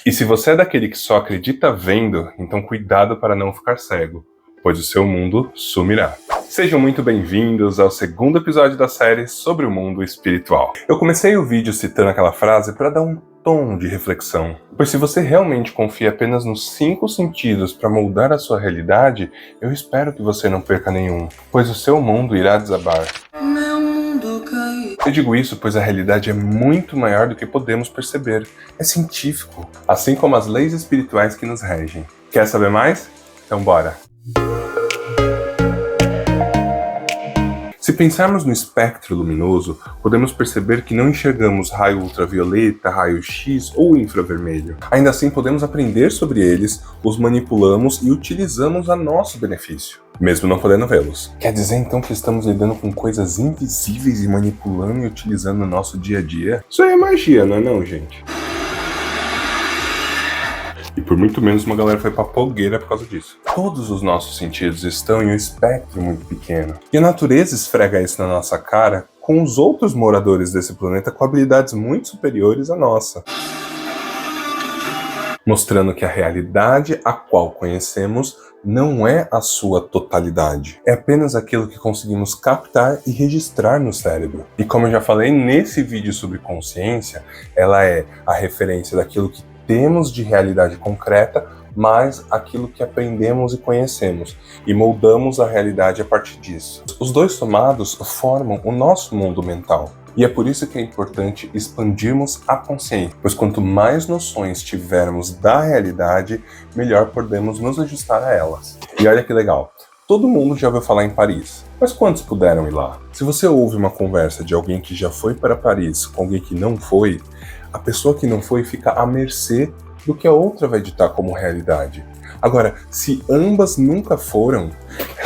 E se você é daquele que só acredita vendo, então cuidado para não ficar cego, pois o seu mundo sumirá. Sejam muito bem-vindos ao segundo episódio da série sobre o mundo espiritual. Eu comecei o vídeo citando aquela frase para dar um tom de reflexão, pois se você realmente confia apenas nos 5 sentidos para moldar a sua realidade, eu espero que você não perca nenhum, pois o seu mundo irá desabar. Eu digo isso pois a realidade é muito maior do que podemos perceber. É científico, assim como as leis espirituais que nos regem. Quer saber mais? Então bora! Se pensarmos no espectro luminoso, podemos perceber que não enxergamos raio ultravioleta, raio X ou infravermelho. Ainda assim, podemos aprender sobre eles, os manipulamos e utilizamos a nosso benefício, mesmo não podendo vê-los. Quer dizer então que estamos lidando com coisas invisíveis e manipulando e utilizando no nosso dia a dia? Isso aí é magia, não é não, gente? E por muito menos uma galera foi pra fogueira por causa disso. Todos os nossos sentidos estão em um espectro muito pequeno. E a natureza esfrega isso na nossa cara com os outros moradores desse planeta com habilidades muito superiores à nossa. Mostrando que a realidade a qual conhecemos não é a sua totalidade. É apenas aquilo que conseguimos captar e registrar no cérebro. E como eu já falei nesse vídeo sobre consciência, ela é a referência daquilo que temos de realidade concreta, mas aquilo que aprendemos e conhecemos, e moldamos a realidade a partir disso. Os dois somados formam o nosso mundo mental. E é por isso que é importante expandirmos a consciência, pois quanto mais noções tivermos da realidade, melhor podemos nos ajustar a elas. E olha que legal, todo mundo já ouviu falar em Paris, mas quantos puderam ir lá? Se você ouve uma conversa de alguém que já foi para Paris com alguém que não foi, a pessoa que não foi fica à mercê do que a outra vai ditar como realidade. Agora, se ambas nunca foram,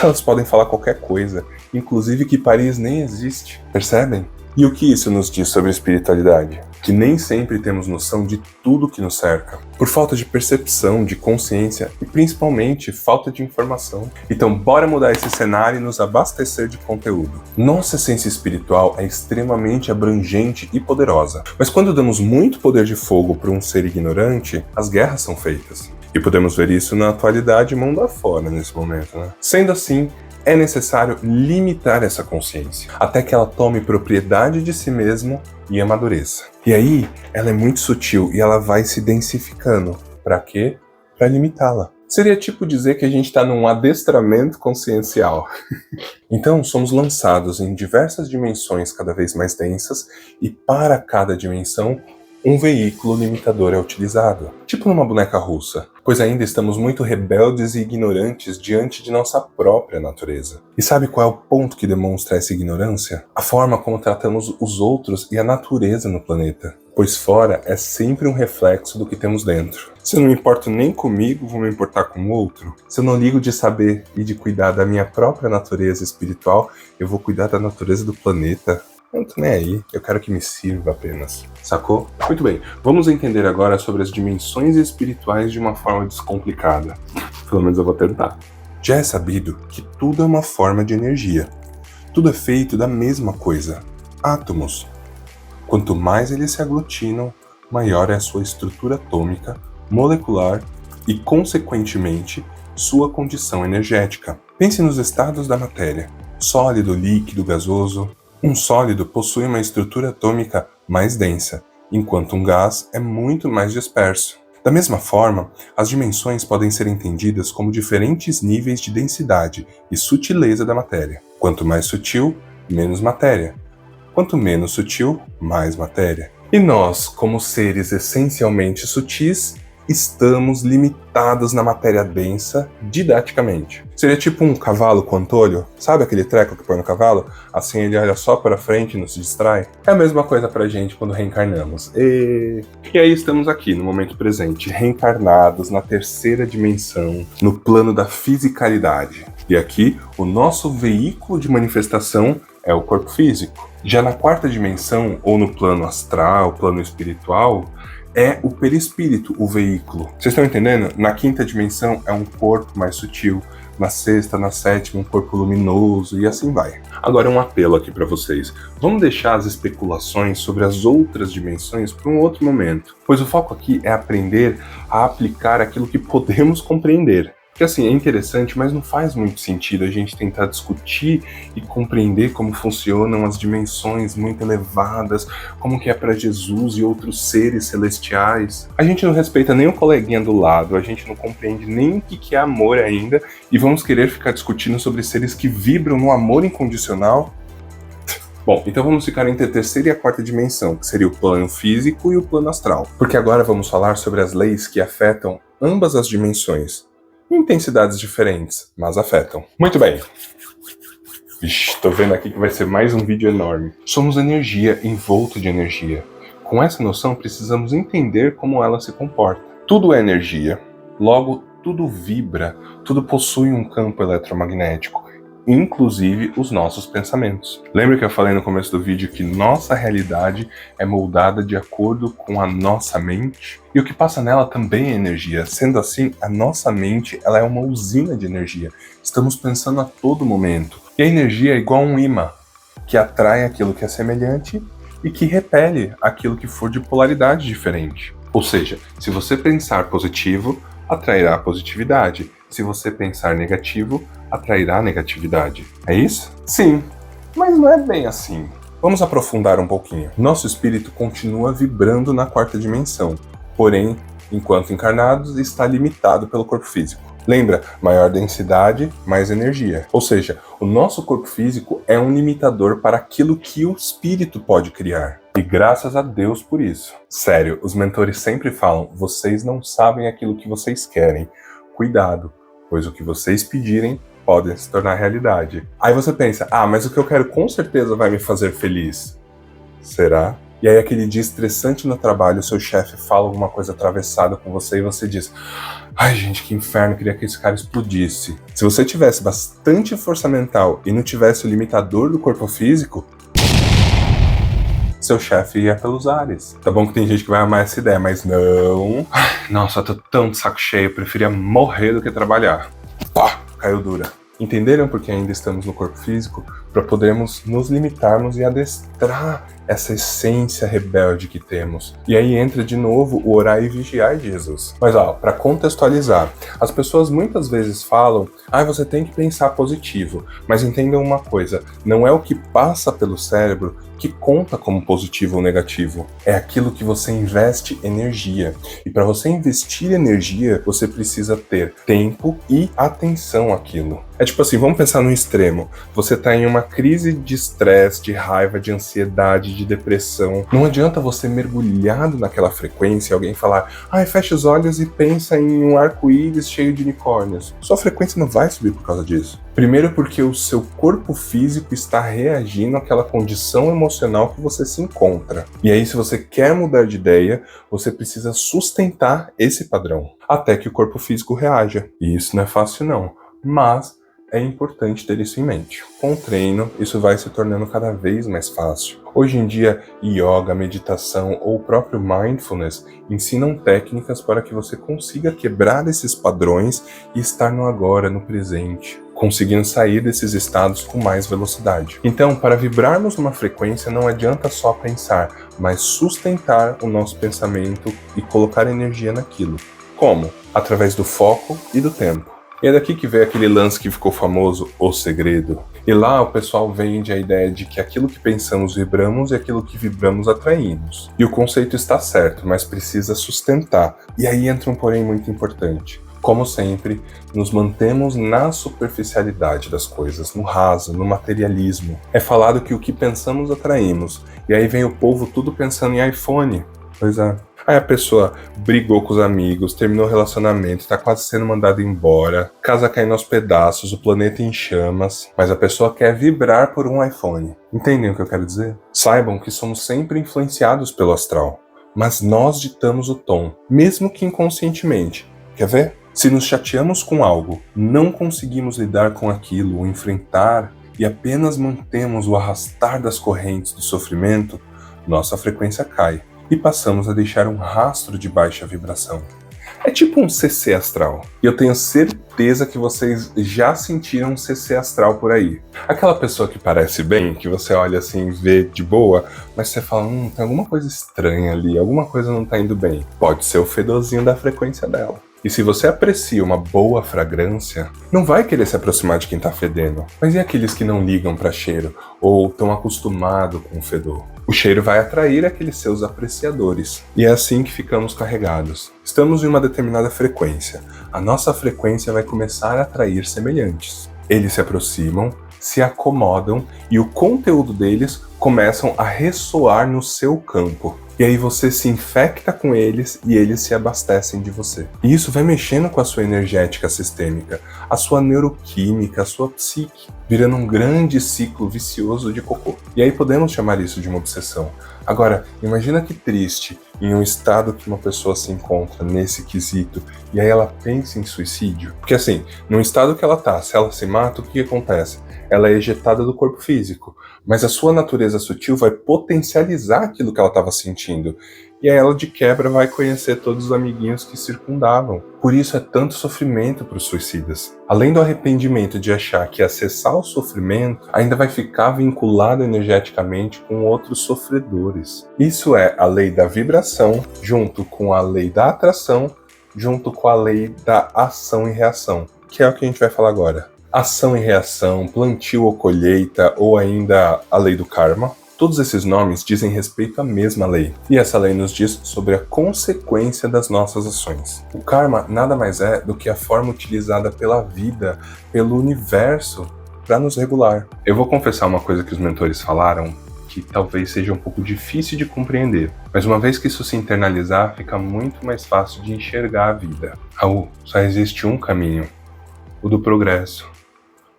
elas podem falar qualquer coisa, inclusive que Paris nem existe, percebem? E o que isso nos diz sobre espiritualidade? Que nem sempre temos noção de tudo que nos cerca, por falta de percepção, de consciência e principalmente falta de informação. Então bora mudar esse cenário e nos abastecer de conteúdo. Nossa essência espiritual é extremamente abrangente e poderosa, mas quando damos muito poder de fogo para um ser ignorante, as guerras são feitas. E podemos ver isso na atualidade mundo afora nesse momento, né? Sendo assim, é necessário limitar essa consciência, até que ela tome propriedade de si mesma e amadureça. E aí, ela é muito sutil e ela vai se densificando. Para quê? Para limitá-la. Seria tipo dizer que a gente está num adestramento consciencial. Então, somos lançados em diversas dimensões cada vez mais densas e para cada dimensão, um veículo limitador é utilizado, tipo numa boneca russa, pois ainda estamos muito rebeldes e ignorantes diante de nossa própria natureza. E sabe qual é o ponto que demonstra essa ignorância? A forma como tratamos os outros e a natureza no planeta, pois fora é sempre um reflexo do que temos dentro. Se eu não me importo nem comigo, vou me importar com o outro? Se eu não ligo de saber e de cuidar da minha própria natureza espiritual, eu vou cuidar da natureza do planeta? Eu não tô nem aí, eu quero que me sirva apenas, sacou? Muito bem, vamos entender agora sobre as dimensões espirituais de uma forma descomplicada. Pelo menos eu vou tentar. Já é sabido que tudo é uma forma de energia. Tudo é feito da mesma coisa, átomos. Quanto mais eles se aglutinam, maior é a sua estrutura atômica, molecular e, consequentemente, sua condição energética. Pense nos estados da matéria, sólido, líquido, gasoso. Um sólido possui uma estrutura atômica mais densa, enquanto um gás é muito mais disperso. Da mesma forma, as dimensões podem ser entendidas como diferentes níveis de densidade e sutileza da matéria. Quanto mais sutil, menos matéria. Quanto menos sutil, mais matéria. E nós, como seres essencialmente sutis, estamos limitados na matéria densa didaticamente. Seria tipo um cavalo com antolho, sabe aquele treco que põe no cavalo? Assim ele olha só para frente e não se distrai. É a mesma coisa pra gente quando reencarnamos. E aí estamos aqui no momento presente, reencarnados na terceira dimensão, no plano da fisicalidade. E aqui o nosso veículo de manifestação é o corpo físico. Já na quarta dimensão, ou no plano astral, plano espiritual, é o perispírito, o veículo. Vocês estão entendendo? Na quinta dimensão é um corpo mais sutil, na sexta, na sétima, um corpo luminoso e assim vai. Agora um apelo aqui para vocês. Vamos deixar as especulações sobre as outras dimensões para um outro momento, pois o foco aqui é aprender a aplicar aquilo que podemos compreender. Porque assim, é interessante, mas não faz muito sentido a gente tentar discutir e compreender como funcionam as dimensões muito elevadas, como que é para Jesus e outros seres celestiais. A gente não respeita nem o coleguinha do lado, a gente não compreende nem o que é amor ainda, e vamos querer ficar discutindo sobre seres que vibram no amor incondicional? Bom, então vamos ficar entre a terceira e a quarta dimensão, que seria o plano físico e o plano astral. Porque agora vamos falar sobre as leis que afetam ambas as dimensões. Intensidades diferentes, mas afetam. Muito bem. Vixe, tô vendo aqui que vai ser mais um vídeo enorme. Somos energia envolto de energia. Com essa noção, precisamos entender como ela se comporta. Tudo é energia, logo tudo vibra, tudo possui um campo eletromagnético, inclusive os nossos pensamentos. Lembra que eu falei no começo do vídeo que nossa realidade é moldada de acordo com a nossa mente? E o que passa nela também é energia. Sendo assim, a nossa mente ela é uma usina de energia. Estamos pensando a todo momento. E a energia é igual a um imã, que atrai aquilo que é semelhante e que repele aquilo que for de polaridade diferente. Ou seja, se você pensar positivo, atrairá positividade. Se você pensar negativo, atrairá negatividade. É isso? Sim, mas não é bem assim. Vamos aprofundar um pouquinho. Nosso espírito continua vibrando na quarta dimensão, porém, enquanto encarnados, está limitado pelo corpo físico. Lembra? Maior densidade, mais energia. Ou seja, o nosso corpo físico é um limitador para aquilo que o espírito pode criar. E graças a Deus por isso. Sério, os mentores sempre falam, vocês não sabem aquilo que vocês querem. Cuidado, pois o que vocês pedirem podem se tornar realidade. Aí você pensa, mas o que eu quero com certeza vai me fazer feliz. Será? E aí aquele dia estressante no trabalho, o seu chefe fala alguma coisa atravessada com você e você diz, ai gente, que inferno, queria que esse cara explodisse. Se você tivesse bastante força mental e não tivesse o limitador do corpo físico, seu chefe ia pelos ares. Tá bom que tem gente que vai amar essa ideia, mas não. Nossa, eu tô tão de saco cheio, eu preferia morrer do que trabalhar. Pá, caiu dura. Entenderam por que ainda estamos no corpo físico? Para podermos nos limitarmos e adestrar essa essência rebelde que temos. E aí entra de novo o orar e vigiar de Jesus. Mas para contextualizar, as pessoas muitas vezes falam, você tem que pensar positivo. Mas entendam uma coisa, não é o que passa pelo cérebro que conta como positivo ou negativo. É aquilo que você investe energia. E para você investir energia, você precisa ter tempo e atenção àquilo. É tipo assim, vamos pensar no extremo. Você tá em uma crise de estresse, de raiva, de ansiedade, de depressão. Não adianta você mergulhado naquela frequência e alguém falar, fecha os olhos e pensa em um arco-íris cheio de unicórnios. Sua frequência não vai subir por causa disso. Primeiro porque o seu corpo físico está reagindo àquela condição emocional que você se encontra. E aí, se você quer mudar de ideia, você precisa sustentar esse padrão, até que o corpo físico reaja. E isso não é fácil não, mas é importante ter isso em mente. Com o treino, isso vai se tornando cada vez mais fácil. Hoje em dia, yoga, meditação ou o próprio mindfulness ensinam técnicas para que você consiga quebrar esses padrões e estar no agora, no presente, conseguindo sair desses estados com mais velocidade. Então, para vibrarmos numa frequência, não adianta só pensar, mas sustentar o nosso pensamento e colocar energia naquilo. Como? Através do foco e do tempo. E é daqui que veio aquele lance que ficou famoso, O Segredo. E lá o pessoal vende a ideia de que aquilo que pensamos vibramos e aquilo que vibramos atraímos. E o conceito está certo, mas precisa sustentar. E aí entra um porém muito importante. Como sempre, nos mantemos na superficialidade das coisas, no raso, no materialismo. É falado que o que pensamos atraímos. E aí vem o povo tudo pensando em iPhone. Pois é. Aí a pessoa brigou com os amigos, terminou o relacionamento, tá quase sendo mandada embora, casa caindo aos pedaços, o planeta em chamas, mas a pessoa quer vibrar por um iPhone. Entendem o que eu quero dizer? Saibam que somos sempre influenciados pelo astral, mas nós ditamos o tom, mesmo que inconscientemente. Quer ver? Se nos chateamos com algo, não conseguimos lidar com aquilo ou enfrentar e apenas mantemos o arrastar das correntes do sofrimento, nossa frequência cai. E passamos a deixar um rastro de baixa vibração. É tipo um CC astral. E eu tenho certeza certeza que vocês já sentiram um CC astral por aí. Aquela pessoa que parece bem, que você olha assim e vê de boa, mas você fala, tem alguma coisa estranha ali, alguma coisa não tá indo bem. Pode ser o fedorzinho da frequência dela. E se você aprecia uma boa fragrância, não vai querer se aproximar de quem tá fedendo. Mas e aqueles que não ligam para cheiro, ou estão acostumados com o fedor? O cheiro vai atrair aqueles seus apreciadores. E é assim que ficamos carregados. Estamos em uma determinada frequência. A nossa frequência vai começar a atrair semelhantes. Eles se aproximam, se acomodam e o conteúdo deles começam a ressoar no seu campo. E aí você se infecta com eles e eles se abastecem de você. E isso vai mexendo com a sua energética sistêmica, a sua neuroquímica, a sua psique, virando um grande ciclo vicioso de cocô. E aí podemos chamar isso de uma obsessão. Agora, imagina que triste em um estado que uma pessoa se encontra nesse quesito e aí ela pensa em suicídio. Porque assim, no estado que ela tá, se ela se mata, o que acontece? Ela é ejetada do corpo físico, mas a sua natureza sutil vai potencializar aquilo que ela estava sentindo. E aí ela de quebra vai conhecer todos os amiguinhos que circundavam. Por isso é tanto sofrimento para os suicidas. Além do arrependimento de achar que acessar o sofrimento ainda vai ficar vinculado energeticamente com outros sofredores. Isso é a lei da vibração, junto com a lei da atração, junto com a lei da ação e reação, que é o que a gente vai falar agora. Ação e reação, plantio ou colheita, ou ainda a lei do karma. Todos esses nomes dizem respeito à mesma lei. E essa lei nos diz sobre a consequência das nossas ações. O karma nada mais é do que a forma utilizada pela vida, pelo universo, para nos regular. Eu vou confessar uma coisa que os mentores falaram, que talvez seja um pouco difícil de compreender. Mas uma vez que isso se internalizar, fica muito mais fácil de enxergar a vida. Raul, só existe um caminho, o do progresso.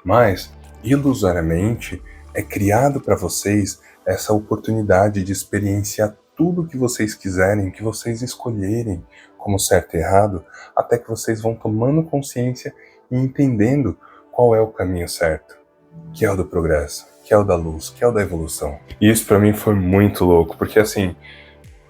Mas, ilusoriamente, é criado para vocês essa oportunidade de experienciar tudo o que vocês quiserem, que vocês escolherem como certo e errado, até que vocês vão tomando consciência e entendendo qual é o caminho certo, que é o do progresso, que é o da luz, que é o da evolução. E isso para mim foi muito louco, porque assim,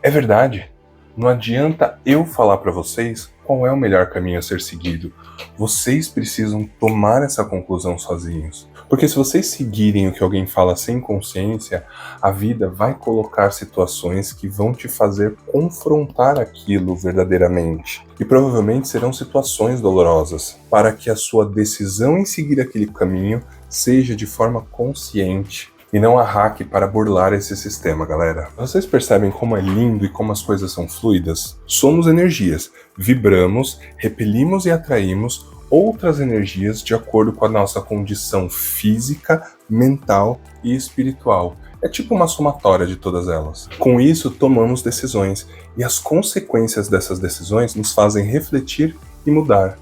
é verdade. Não adianta eu falar para vocês qual é o melhor caminho a ser seguido. Vocês precisam tomar essa conclusão sozinhos. Porque se vocês seguirem o que alguém fala sem consciência, a vida vai colocar situações que vão te fazer confrontar aquilo verdadeiramente. E provavelmente serão situações dolorosas, para que a sua decisão em seguir aquele caminho seja de forma consciente. E não há hack para burlar esse sistema, galera. Vocês percebem como é lindo e como as coisas são fluidas? Somos energias, vibramos, repelimos e atraímos outras energias de acordo com a nossa condição física, mental e espiritual. É tipo uma somatória de todas elas. Com isso, tomamos decisões, e as consequências dessas decisões nos fazem refletir e mudar.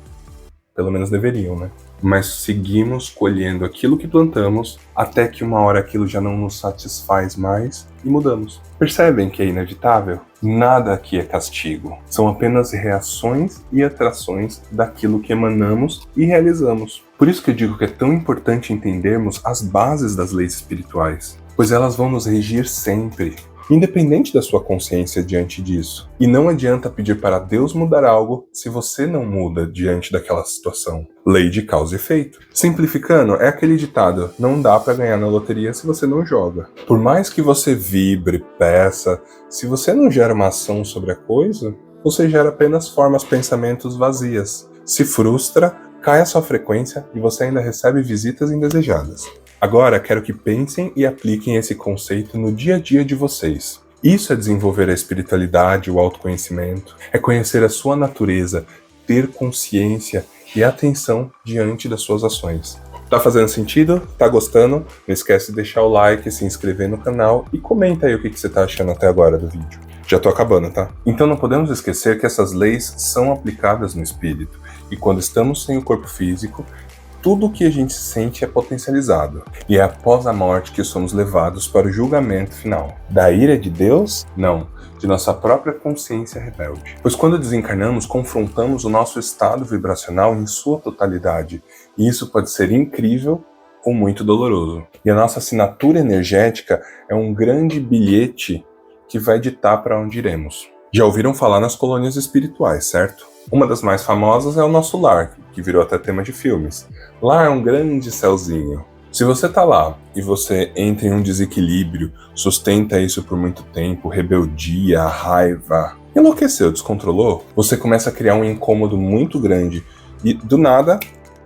Pelo menos deveriam, né? Mas seguimos colhendo aquilo que plantamos até que uma hora aquilo já não nos satisfaz mais e mudamos. Percebem que é inevitável? Nada aqui é castigo. São apenas reações e atrações daquilo que emanamos e realizamos. Por isso que eu digo que é tão importante entendermos as bases das leis espirituais, pois elas vão nos regir sempre, independente da sua consciência diante disso. E não adianta pedir para Deus mudar algo se você não muda diante daquela situação. Lei de causa e efeito. Simplificando, é aquele ditado, não dá para ganhar na loteria se você não joga. Por mais que você vibre, peça, se você não gera uma ação sobre a coisa, você gera apenas formas, pensamentos vazias. Se frustra, cai a sua frequência e você ainda recebe visitas indesejadas. Agora, quero que pensem e apliquem esse conceito no dia a dia de vocês. Isso é desenvolver a espiritualidade, o autoconhecimento, é conhecer a sua natureza, ter consciência e atenção diante das suas ações. Tá fazendo sentido? Tá gostando? Não esquece de deixar o like, se inscrever no canal e comenta aí o que você tá achando até agora do vídeo. Já tô acabando, tá? Então não podemos esquecer que essas leis são aplicadas no espírito, e quando estamos sem o corpo físico, tudo o que a gente sente é potencializado, e é após a morte que somos levados para o julgamento final. Da ira de Deus? Não, de nossa própria consciência rebelde. Pois quando desencarnamos, confrontamos o nosso estado vibracional em sua totalidade, e isso pode ser incrível ou muito doloroso. E a nossa assinatura energética é um grande bilhete que vai ditar para onde iremos. Já ouviram falar nas colônias espirituais, certo? Uma das mais famosas é o nosso lar, que virou até tema de filmes. Lá é um grande céuzinho. Se você tá lá e você entra em um desequilíbrio, sustenta isso por muito tempo, rebeldia, raiva, enlouqueceu, descontrolou, você começa a criar um incômodo muito grande e do nada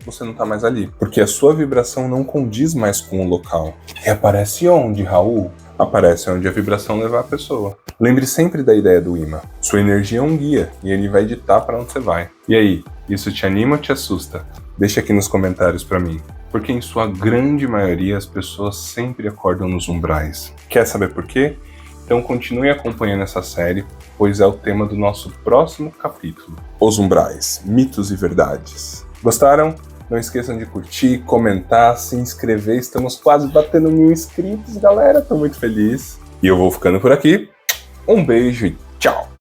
você não tá mais ali, porque a sua vibração não condiz mais com o local. E aparece onde, Raul? Aparece onde a vibração levar a pessoa. Lembre sempre da ideia do imã. Sua energia é um guia e ele vai ditar para onde você vai. E aí, isso te anima ou te assusta? Deixa aqui nos comentários para mim. Porque em sua grande maioria as pessoas sempre acordam nos umbrais. Quer saber por quê? Então continue acompanhando essa série, pois é o tema do nosso próximo capítulo. Os umbrais, mitos e verdades. Gostaram? Não esqueçam de curtir, comentar, se inscrever. Estamos quase batendo 1000 inscritos, galera. Tô muito feliz. E eu vou ficando por aqui. Um beijo e tchau!